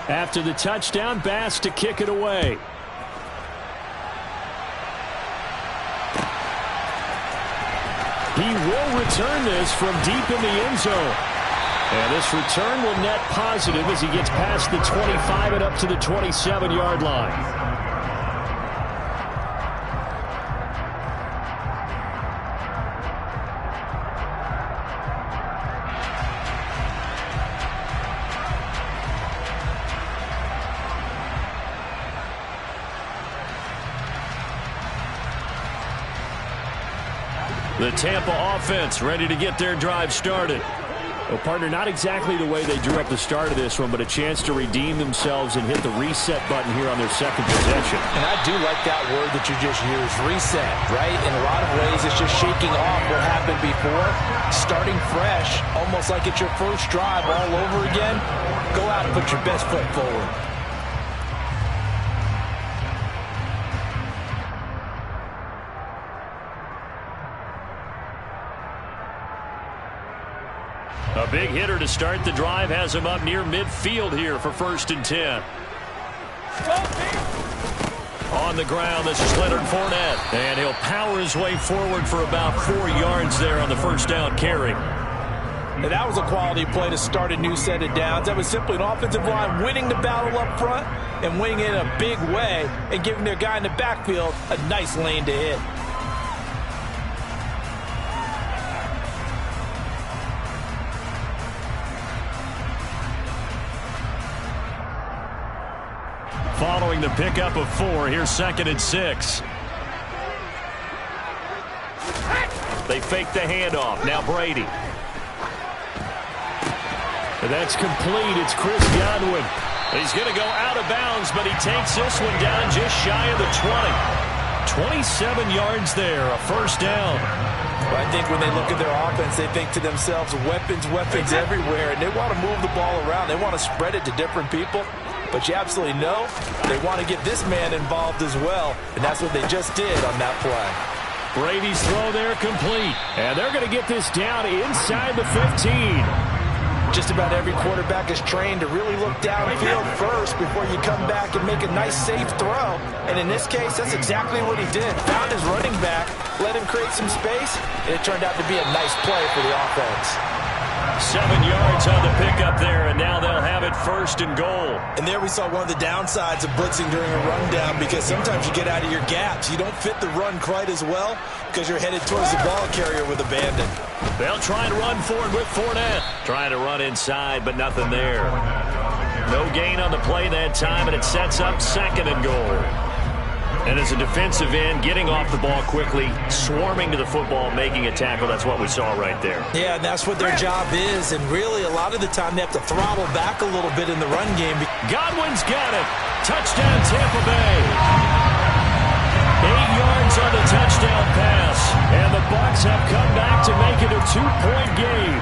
After the touchdown, Bass to kick it away. He will return this from deep in the end zone. And this return will net positive as he gets past the 25 and up to the 27-yard line. The Tampa offense ready to get their drive started. Well, partner, not exactly the way they drew up the start of this one, but a chance to redeem themselves and hit the reset button here on their second possession. And I do like that word that you just used, reset, right? In a lot of ways, it's just shaking off what happened before, starting fresh, almost like it's your first drive all over again. Go out and put your best foot forward. A big hitter to start the drive has him up near midfield here for 1st and 10. On the ground, this is Leonard Fournette. And he'll power his way forward for about 4 yards there on the first down carry. And that was a quality play to start a new set of downs. That was simply an offensive line winning the battle up front and winning it in a big way and giving their guy in the backfield a nice lane to hit. Following the pickup of 4, here's 2nd and 6. They fake the handoff. Now Brady. That's complete. It's Chris Godwin. He's going to go out of bounds, but he takes this one down just shy of the 20. 27 yards there, a first down. Well, I think when they look at their offense, they think to themselves, weapons everywhere, and they want to move the ball around. They want to spread it to different people. But you absolutely know they want to get this man involved as well, and that's what they just did on that play. Brady's throw there complete, and they're going to get this down inside the 15. Just about every quarterback is trained to really look downfield first before you come back and make a nice, safe throw. And in this case, that's exactly what he did. Found his running back, let him create some space, and it turned out to be a nice play for the offense. 7 yards on the pickup there, and now they'll have it 1st and goal. And there we saw one of the downsides of blitzing during a rundown, because sometimes you get out of your gaps. You don't fit the run quite as well because you're headed towards the ball carrier with abandon. They'll try and run forward with Fournette. Trying to run inside, but nothing there. No gain on the play that time, and it sets up 2nd and goal. And as a defensive end, getting off the ball quickly, swarming to the football, making a tackle, that's what we saw right there. Yeah, and that's what their job is. And really, a lot of the time, they have to throttle back a little bit in the run game. Godwin's got it. Touchdown, Tampa Bay. 8 yards on the touchdown pass. And the Bucs have come back to make it a 2-point game.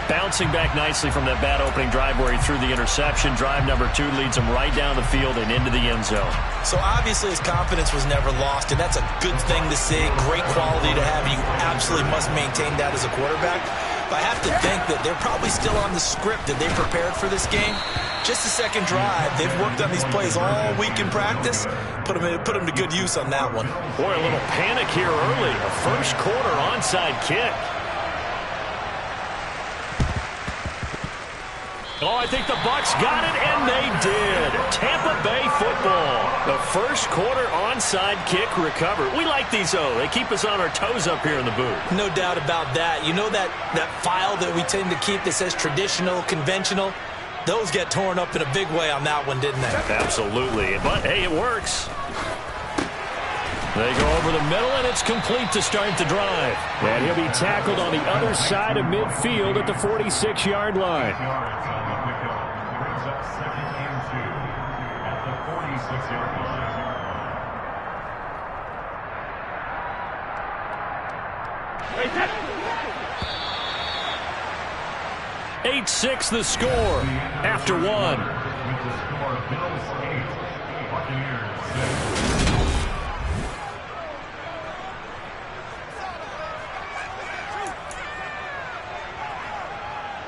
Bouncing back nicely from that bad opening drive where he threw the interception. Drive number 2 leads him right down the field and into the end zone. So obviously his confidence was never lost, and that's a good thing to see. Great quality to have. You absolutely must maintain that as a quarterback. But I have to think that they're probably still on the script that they prepared for this game. Just the second drive. They've worked on these plays all week in practice. Put them to good use on that one. Boy, a little panic here early. A first quarter onside kick. Oh, I think the Bucs got it, and they did. Tampa Bay football. The first quarter onside kick recovered. We like these, though. They keep us on our toes up here in the booth. No doubt about that. You know that file that we tend to keep that says traditional, conventional? Those get torn up in a big way on that one, didn't they? Absolutely. But, hey, it works. They go over the middle, and it's complete to start the drive. And he'll be tackled on the other side of midfield at the 46-yard line. Second and 2 at the 46-yard line. 8-6 the score after 1.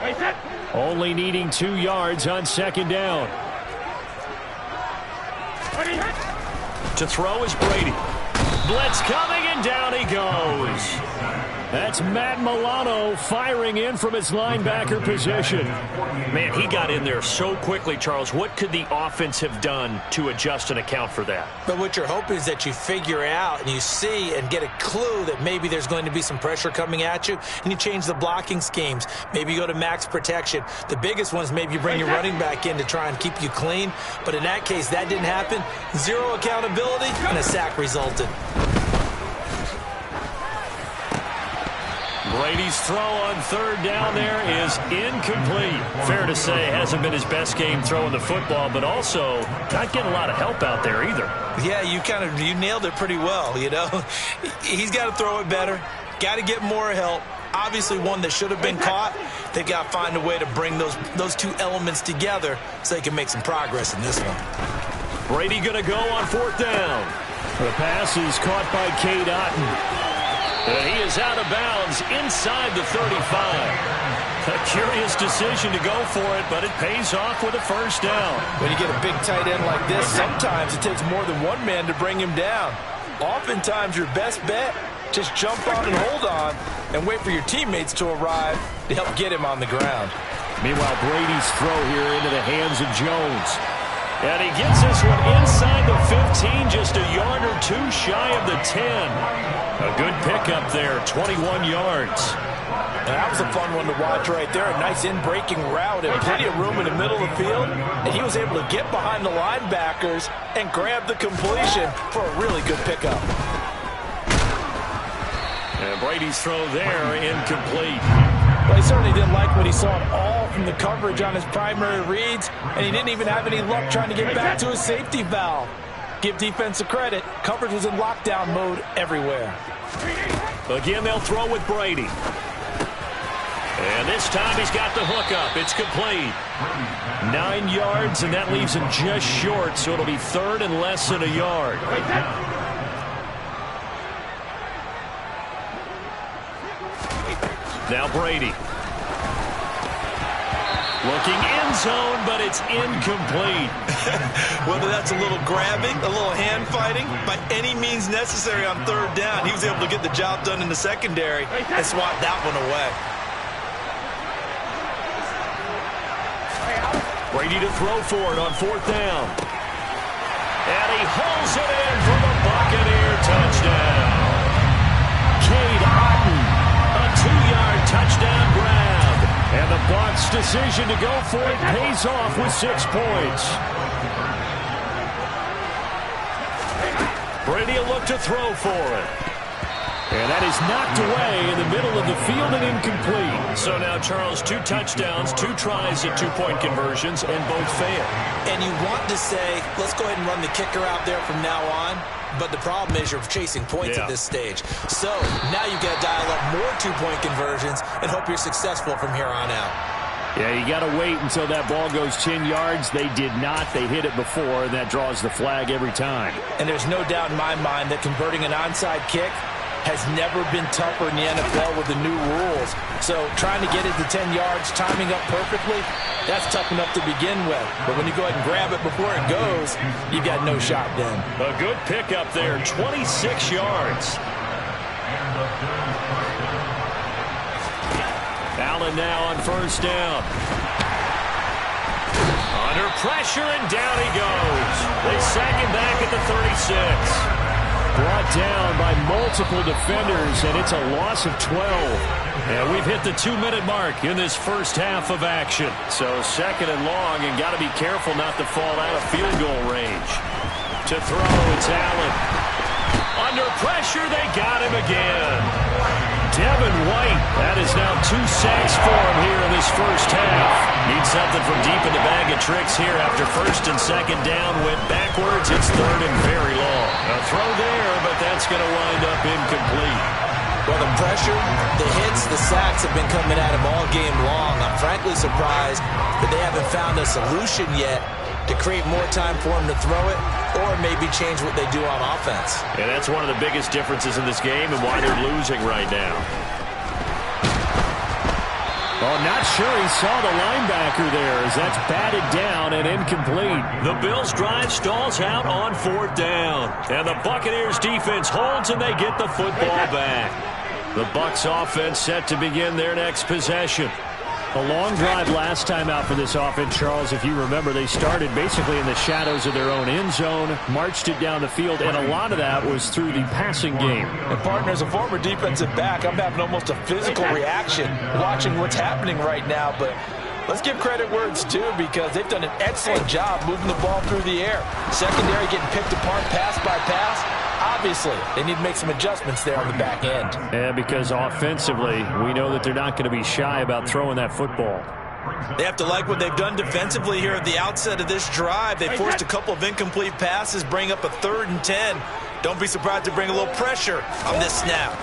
Wait, set. Only needing 2 yards on second down. To throw is Brady. Blitz coming, and down he goes. That's Matt Milano firing in from his linebacker position. Man, he got in there so quickly, Charles. What could the offense have done to adjust and account for that? But what you're hoping is that you figure out and you see and get a clue that maybe there's going to be some pressure coming at you, and you change the blocking schemes. Maybe you go to max protection. The biggest one is maybe you bring your running back in to try and keep you clean. But in that case, that didn't happen. Zero accountability, and a sack resulted. Brady's throw on third down there is incomplete. Fair to say, hasn't been his best game throwing the football, but also not getting a lot of help out there either. Yeah, you nailed it pretty well, you know. He's got to throw it better, got to get more help. Obviously one that should have been caught. They've got to find a way to bring those two elements together so they can make some progress in this one. Brady going to go on fourth down. The pass is caught by Cade Otton. And he is out of bounds inside the 35. A curious decision to go for it, but it pays off with a first down. When you get a big tight end like this, sometimes it takes more than one man to bring him down. Oftentimes your best bet, just jump on and hold on and wait for your teammates to arrive to help get him on the ground. Meanwhile, Brady's throw here into the hands of Jones. And he gets this one inside the 15, just a yard or two shy of the 10. A good pickup there, 21 yards. And that was a fun one to watch right there. A nice in-breaking route and plenty of room in the middle of the field. And he was able to get behind the linebackers and grab the completion for a really good pickup. And Brady's throw there, incomplete. Well, he certainly didn't like what he saw at all from the coverage on his primary reads, and he didn't even have any luck trying to get back to his safety valve. Give defensive credit. Coverage was in lockdown mode everywhere. Again, they'll throw with Brady. And this time he's got the hook up. It's complete. 9 yards, and that leaves him just short, so it'll be third and less than a yard. Now Brady. Looking end zone, but it's incomplete. Whether that's a little grabbing, a little hand fighting, by any means necessary on third down, he was able to get the job done in the secondary and swat that one away. Brady to throw for it on fourth down. And he hauls it in for the Buccaneer touchdown. Cade Otton, a 2-yard touchdown grab. And the Bucs' decision to go for it pays off with 6 points. Brady will look to throw for it. And that is knocked away in the middle of the field and incomplete. So now, Charles, 2 touchdowns, 2 tries at 2-point conversions, and both fail. And you want to say, let's go ahead and run the kicker out there from now on. But the problem is you're chasing points at this stage. So now you've got to dial up more 2-point conversions and hope you're successful from here on out. Yeah, you got to wait until that ball goes 10 yards. They did not. They hit it before, and that draws the flag every time. And there's no doubt in my mind that converting an onside kick has never been tougher in the NFL with the new rules. So trying to get it to 10 yards, timing up perfectly, that's tough enough to begin with. But when you go ahead and grab it before it goes, you've got no shot then. A good pickup there, 26 yards. Allen now on first down. Under pressure, and down he goes. They sack him back at the 36. Brought down by multiple defenders, and it's a loss of 12. And we've hit the 2-minute mark in this first half of action. So second and long, and got to be careful not to fall out of field goal range. To throw, it's Allen. Under pressure, they got him again. Devin White, that is now 2 sacks for him here in this first half. Needs something from deep in the bag of tricks here after first and second down. Went backwards, it's third and very long. A throw there, but that's going to wind up incomplete. Well, the pressure, the hits, the sacks have been coming at him all game long. I'm frankly surprised that they haven't found a solution yet to create more time for him to throw it, or maybe change what they do on offense. And that's one of the biggest differences in this game and why they're losing right now. Oh, not sure he saw the linebacker there as that's batted down and incomplete. The Bills' drive stalls out on 4th down. And the Buccaneers defense holds and they get the football back. The Bucs offense set to begin their next possession. A long drive last time out for this offense, Charles. If you remember, they started basically in the shadows of their own end zone, marched it down the field, and a lot of that was through the passing game. And partner, as a former defensive back, I'm having almost a physical reaction watching what's happening right now. But let's give credit where it's due because they've done an excellent job moving the ball through the air. Secondary getting picked apart pass by pass. Obviously, they need to make some adjustments there on the back end. Yeah, because offensively, we know that they're not going to be shy about throwing that football. They have to like what they've done defensively here at the outset of this drive. They forced a couple of incomplete passes, bring up a 3rd and 10. Don't be surprised to bring a little pressure on this snap.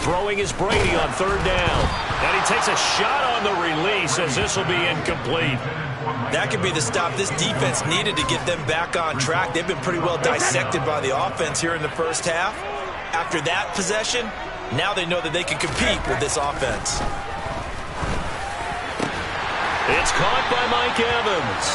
Throwing is Brady on 3rd down. And he takes a shot on the release as this will be incomplete. That could be the stop this defense needed to get them back on track. They've been pretty well dissected by the offense here in the first half. After that possession, now they know that they can compete with this offense. It's caught by Mike Evans.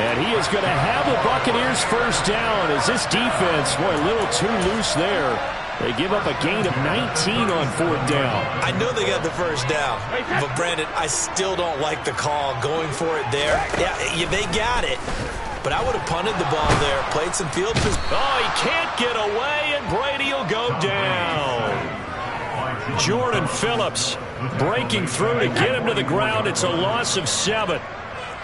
And he is going to have the Buccaneers first down as this defense, boy, a little too loose there. They give up a gain of 19 on 4th down. I know they got the first down, but Brandon, I still don't like the call going for it there. Yeah, they got it, but I would have punted the ball there, played some field position. Oh, he can't get away, and Brady will go down. Jordan Phillips breaking through to get him to the ground. It's a loss of 7.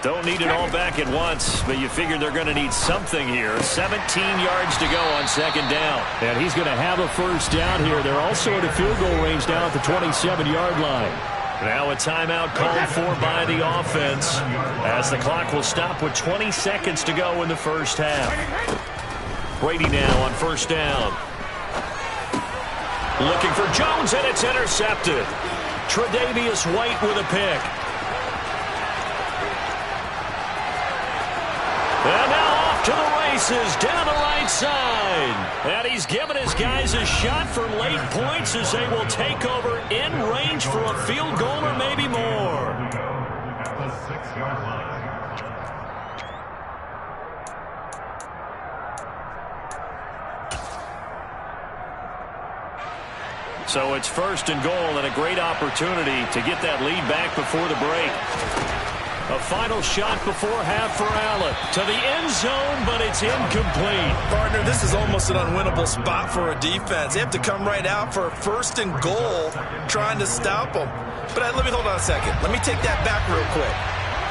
Don't need it all back at once, but you figure they're going to need something here. 17 yards to go on 2nd down. And he's going to have a first down here. They're also at a field goal range now at the 27-yard line. Now a timeout called for by the offense as the clock will stop with 20 seconds to go in the first half. Brady now on 1st down. Looking for Jones, and it's intercepted. Tre'Davious White with a pick. And now off to the races down the right side. And he's given his guys a shot for late points as they will take over in range for a field goal or maybe more. At the 6-yard line. So it's 1st and goal and a great opportunity to get that lead back before the break. A final shot before half for Allen. To the end zone, but it's incomplete. Partner, this is almost an unwinnable spot for a defense. They have to come right out for a 1st and goal trying to stop them. But let me hold on a second. Let me take that back real quick.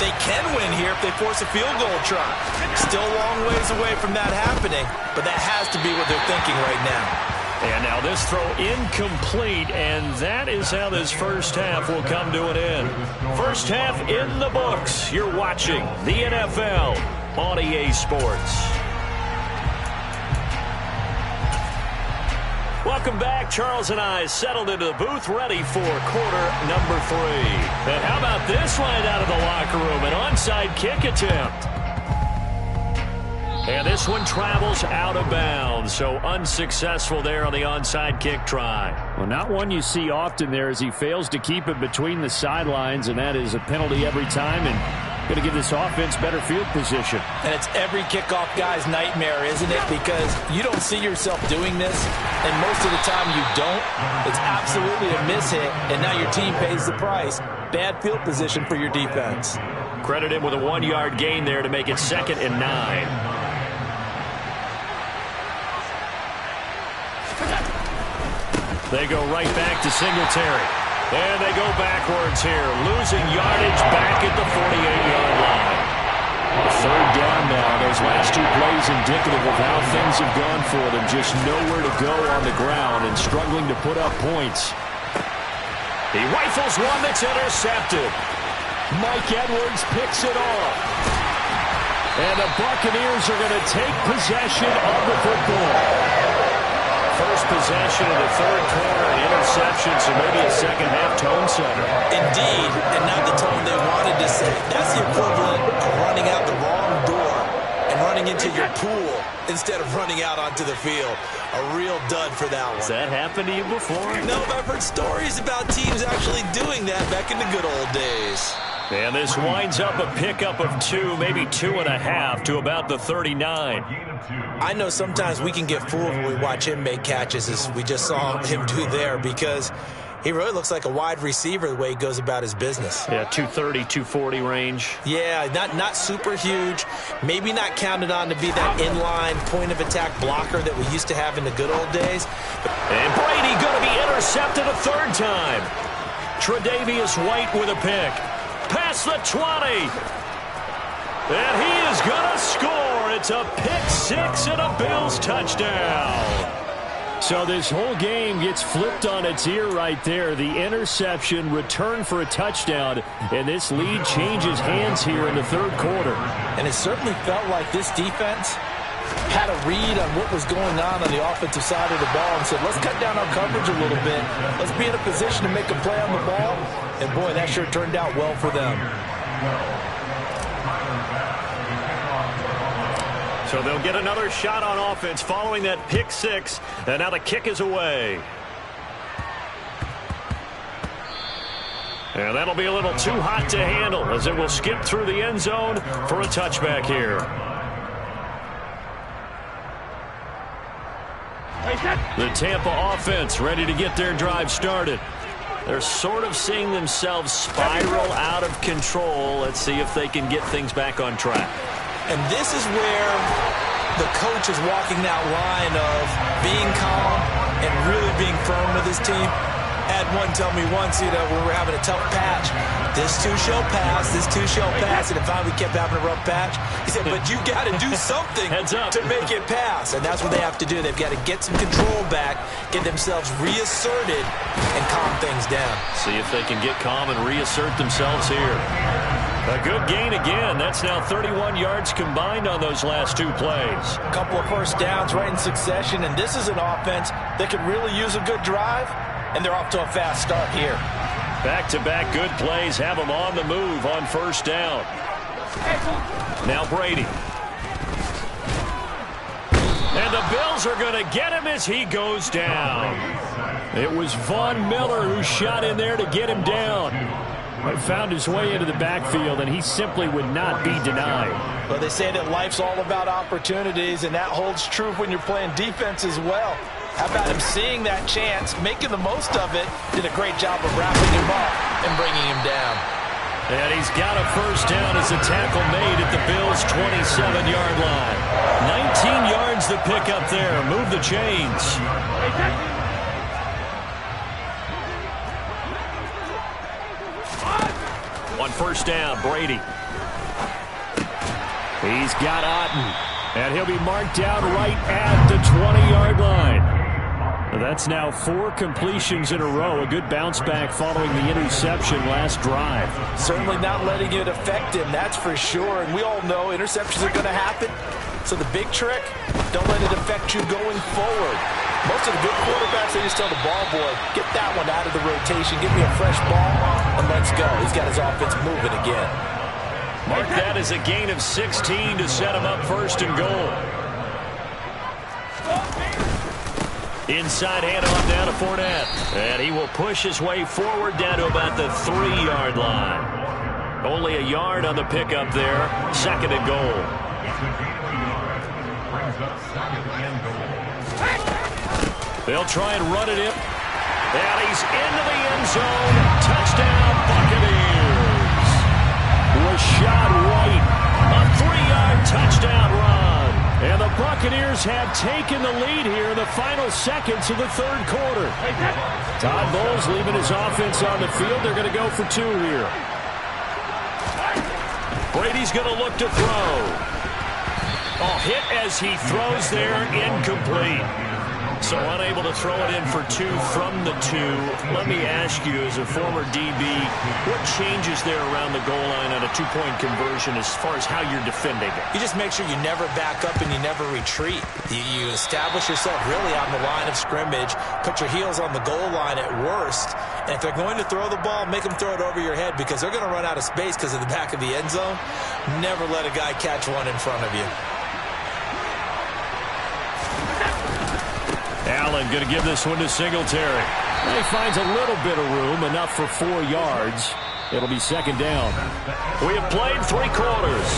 They can win here if they force a field goal try. Still a long ways away from that happening, but that has to be what they're thinking right now. And now this throw incomplete, and that is how this first half will come to an end. First half in the books. You're watching the NFL on EA Sports. Welcome back. Charles and I settled into the booth, ready for quarter number 3. And how about this right out of the locker room? An onside kick attempt. And this one travels out of bounds, so unsuccessful there on the onside kick try. Well, not one you see often there as he fails to keep it between the sidelines, and that is a penalty every time, and going to give this offense better field position. And it's every kickoff guy's nightmare, isn't it? Because you don't see yourself doing this, and most of the time you don't. It's absolutely a mishit, and now your team pays the price. Bad field position for your defense. Credit him with a 1-yard gain there to make it 2nd and 9. They go right back to Singletary. And they go backwards here, losing yardage back at the 48-yard line. 3rd down now. Those last 2 plays indicative of how things have gone for them. Just nowhere to go on the ground and struggling to put up points. He rifles one that's intercepted. Mike Edwards picks it off. And the Buccaneers are going to take possession of the football. First possession of the 3rd quarter, an interception, so maybe a second-half tone setter. Indeed, and not the tone they wanted to set. That's the equivalent of running out the wrong door and running into your pool instead of running out onto the field. A real dud for that one. Has that happened to you before? No, but I've heard stories about teams actually doing that back in the good old days. And this winds up a pickup of 2, maybe 2.5 to about the 39. I know sometimes we can get fooled when we watch him make catches, as we just saw him do there, because he really looks like a wide receiver the way he goes about his business. Yeah, 230, 240 range. Yeah, not super huge. Maybe not counted on to be that inline point-of-attack blocker that we used to have in the good old days. And Brady going to be intercepted a third time. Tre'Davious White with a pick. Past the 20. And he is going to score. It's a pick 6 and a Bills touchdown. So this whole game gets flipped on its ear right there. The interception, return for a touchdown, and this lead changes hands here in the third quarter. And it certainly felt like this defense had a read on what was going on the offensive side of the ball and said, let's cut down our coverage a little bit. Let's be in a position to make a play on the ball. And, boy, that sure turned out well for them. So they'll get another shot on offense following that pick 6, and now the kick is away. And that'll be a little too hot to handle as it will skip through the end zone for a touchback here. The Tampa offense ready to get their drive started. They're sort of seeing themselves spiral out of control. Let's see if they can get things back on track. And this is where the coach is walking that line of being calm and really being firm with his team. Had one tell me once, when we're having a tough patch, this too shall pass, this too shall pass, and if finally kept having a rough patch, he said, but you got to do something to make it pass. And that's what they have to do. They've got to get some control back, get themselves reasserted, and calm things down. See if they can get calm and reassert themselves here. A good gain again. That's now 31 yards combined on those last 2 plays. A couple of first downs right in succession, and this is an offense that could really use a good drive, and they're off to a fast start here. Back-to-back good plays have them on the move on first down. Now Brady. And the Bills are going to get him as he goes down. It was Von Miller who shot in there to get him down. He found his way into the backfield, and he simply would not be denied. Well, they say that life's all about opportunities, and that holds true when you're playing defense as well. How about him seeing that chance, making the most of it, did a great job of wrapping him up and bringing him down. And he's got a first down as the tackle made at the Bills' 27-yard line. 19 yards to pick up there. Move the chains. On first down, Brady. He's got Otten, and he'll be marked down right at the 20-yard line. That's now 4 completions in a row. A good bounce back following the interception last drive. Certainly not letting it affect him, that's for sure. And we all know interceptions are going to happen. So the big trick, don't let it affect you going forward. Most of the good quarterbacks, they just tell the ball boy, get that one out of the rotation, give me a fresh ball, and let's go. He's got his offense moving again. Mark that as a gain of 16 to set him up first and goal. Inside handoff down to Fournette. And he will push his way forward down to about the 3-yard line. Only a yard on the pickup there. Second and goal. They'll try and run it in. And he's into the end zone. Touchdown, Buccaneers. Rashad White, a 3-yard touchdown run. And the Buccaneers have taken the lead here in the final seconds of the third quarter. Todd Bowles leaving his offense on the field. They're going to go for 2 here. Brady's going to look to throw. Oh, hit as he throws there, incomplete. So unable to throw it in for 2 from the 2. Let me ask you, as a former DB, what changes there around the goal line on a 2-point conversion as far as how you're defending it? You just make sure you never back up and you never retreat. You establish yourself really on the line of scrimmage, put your heels on the goal line at worst, and if they're going to throw the ball, make them throw it over your head because they're going to run out of space because of the back of the end zone. Never let a guy catch one in front of you. Allen going to give this one to Singletary. He finds a little bit of room, enough for 4 yards. It'll be second down. We have played 3 quarters.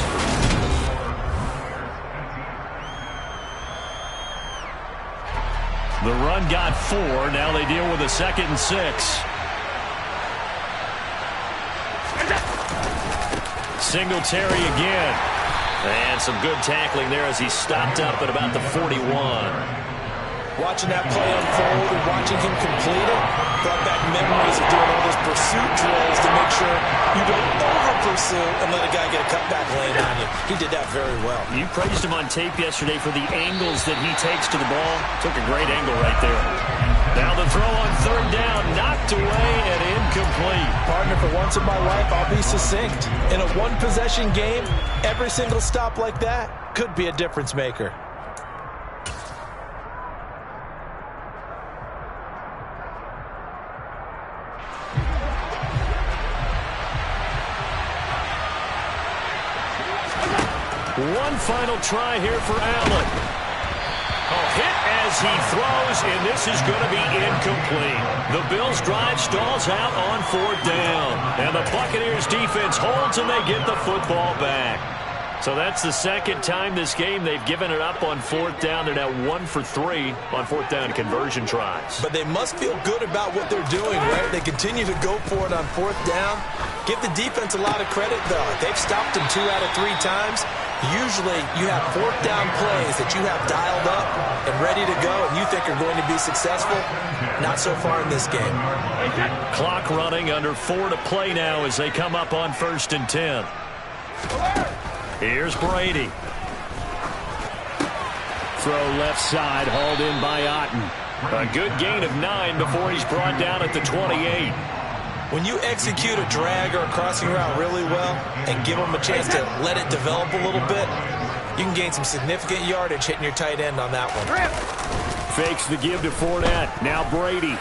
The run got 4. Now they deal with a 2nd and 6. Singletary again. And some good tackling there as he stopped up at about the 41. Watching that play unfold and watching him complete it brought back memories of doing all those pursuit drills to make sure you don't over-pursue and let a guy get a cutback lane on you. He did that very well. You praised him on tape yesterday for the angles that he takes to the ball. Took a great angle right there. Now the throw on 3rd down, knocked away and incomplete. Partner, for once in my life, I'll be succinct. In a one-possession game, every single stop like that could be a difference maker. One final try here for Allen. Hit as he throws, and this is going to be incomplete. The Bills' drive stalls out on 4th down. And the Buccaneers' defense holds, and they get the football back. So that's the 2nd time this game they've given it up on 4th down. They're now 1 for 3 on 4th down conversion tries. But they must feel good about what they're doing, right? They continue to go for it on 4th down. Give the defense a lot of credit, though. They've stopped them 2 out of 3 times. Usually you have 4th down plays that you have dialed up and ready to go and you think are going to be successful. Not so far in this game. Clock running, under 4 to play now as they come up on 1st and 10. Here's Brady. Throw left side, hauled in by Otten. A good gain of 9 before he's brought down at the 28. When you execute a drag or a crossing route really well and give them a chance to let it develop a little bit, you can gain some significant yardage hitting your tight end on that one. Fakes the give to Fournette. Now Brady.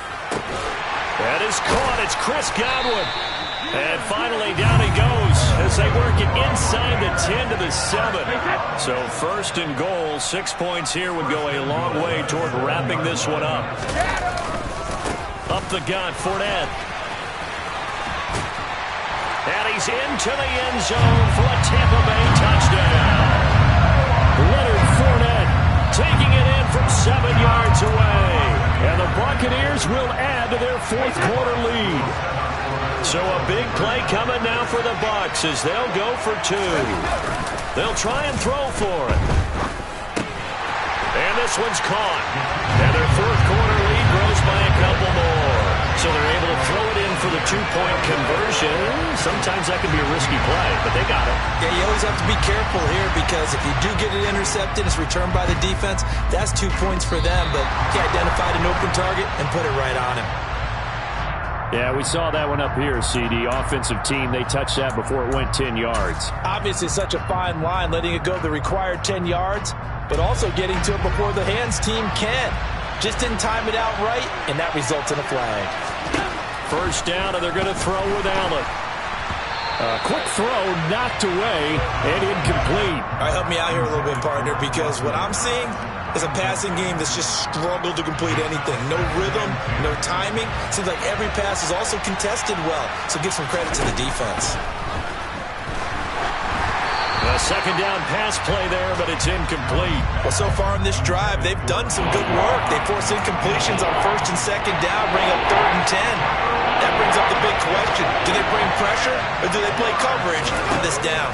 That is caught. It's Chris Godwin. And finally down he goes as they work it inside the 10 to the 7. So 1st and goal, 6 points here would go a long way toward wrapping this one up. Up the gut, Fournette. And he's into the end zone for a Tampa Bay touchdown. Leonard Fournette taking it in from 7 yards away. And the Buccaneers will add to their 4th quarter lead. So a big play coming now for the Bucs as they'll go for 2. They'll try and throw for it. And this one's caught. And their 4th quarter lead grows by a couple more. So they're able to throw it in for the 2-point conversion. Sometimes that can be a risky play, but they got it. Yeah, you always have to be careful here because if you do get it intercepted, it's returned by the defense. That's 2 points for them, but he identified an open target and put it right on him. Yeah, we saw that one up here, CD. Offensive team, they touched that before it went 10 yards. Obviously such a fine line, letting it go the required 10 yards, but also getting to it before the hands team can. Just didn't time it out right, and that results in a flag. 1st down, and they're going to throw with Allen. Quick throw, knocked away, and incomplete. All right, help me out here a little bit, partner, because what I'm seeing is a passing game that's just struggled to complete anything. No rhythm, no timing. Seems like every pass is also contested well, so give some credit to the defense. A 2nd down pass play there, but it's incomplete. Well, so far in this drive, they've done some good work. They force incompletions on 1st and 2nd down, bring up 3rd and 10. That brings up the big question. Do they bring pressure, or do they play coverage on this down?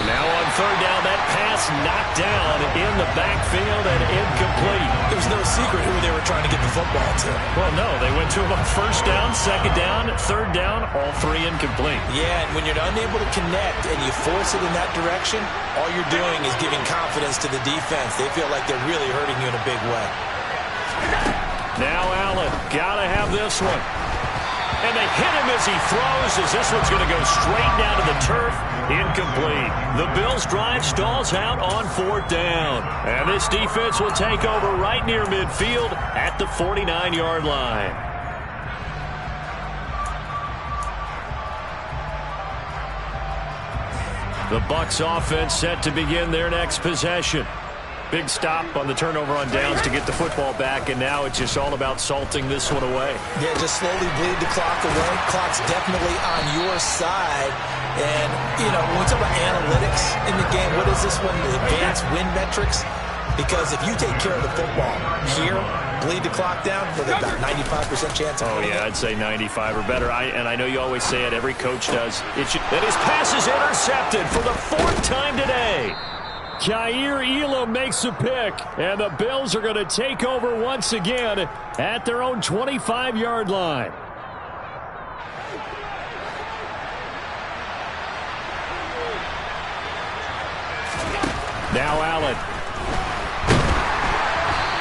Now on 3rd down, that pass knocked down in the backfield and incomplete. It was no secret who they were trying to get the football to. Well, no, they went to him on 1st down, 2nd down, 3rd down, all 3 incomplete. Yeah, and when you're unable to connect and you force it in that direction, all you're doing is giving confidence to the defense. They feel like they're really hurting you in a big way. Now Allen, gotta have this one. And they hit him as he throws, as this one's going to go straight down to the turf. Incomplete. The Bills' drive stalls out on 4th down. And this defense will take over right near midfield at the 49-yard line. The Bucs offense set to begin their next possession. Big stop on the turnover on downs to get the football back, and now it's just all about salting this one away. Yeah, just slowly bleed the clock away. Clock's definitely on your side. And, you know, when we talk about analytics in the game, what is this one? Advanced win metrics? Because if you take care of the football here, bleed the clock down, with about 95% chance of winning. Yeah, I'd say 95 or better. And I know you always say it, every coach does. And his pass is intercepted for the 4th time today. Jair Elam makes a pick, and the Bills are going to take over once again at their own 25-yard line. Now Allen.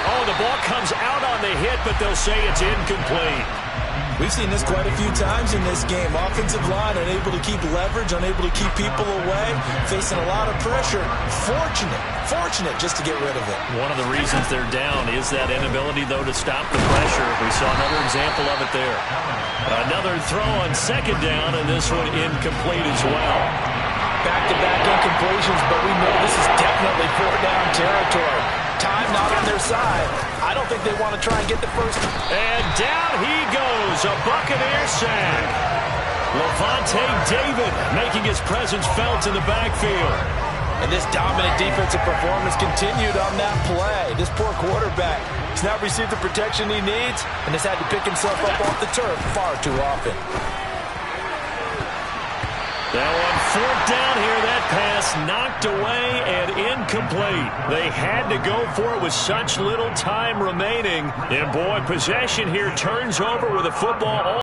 Oh, the ball comes out on the hit, but they'll say it's incomplete. We've seen this quite a few times in this game. Offensive line unable to keep leverage, unable to keep people away, facing a lot of pressure. Fortunate just to get rid of it. One of the reasons they're down is that inability, though, to stop the pressure. We saw another example of it there. Another throw on 2nd down, and this one incomplete as well. Back-to-back incompletions, but we know this is definitely 4th down territory. Time not on their side. I don't think they want to try and get the first. And down he goes, a Buccaneer sack. Lavonte David making his presence felt in the backfield. And this dominant defensive performance continued on that play. This poor quarterback has not received the protection he needs and has had to pick himself up off the turf far too often. Now on 4th down here, that pass knocked away and incomplete. They had to go for it with such little time remaining. And boy, possession here turns over with a football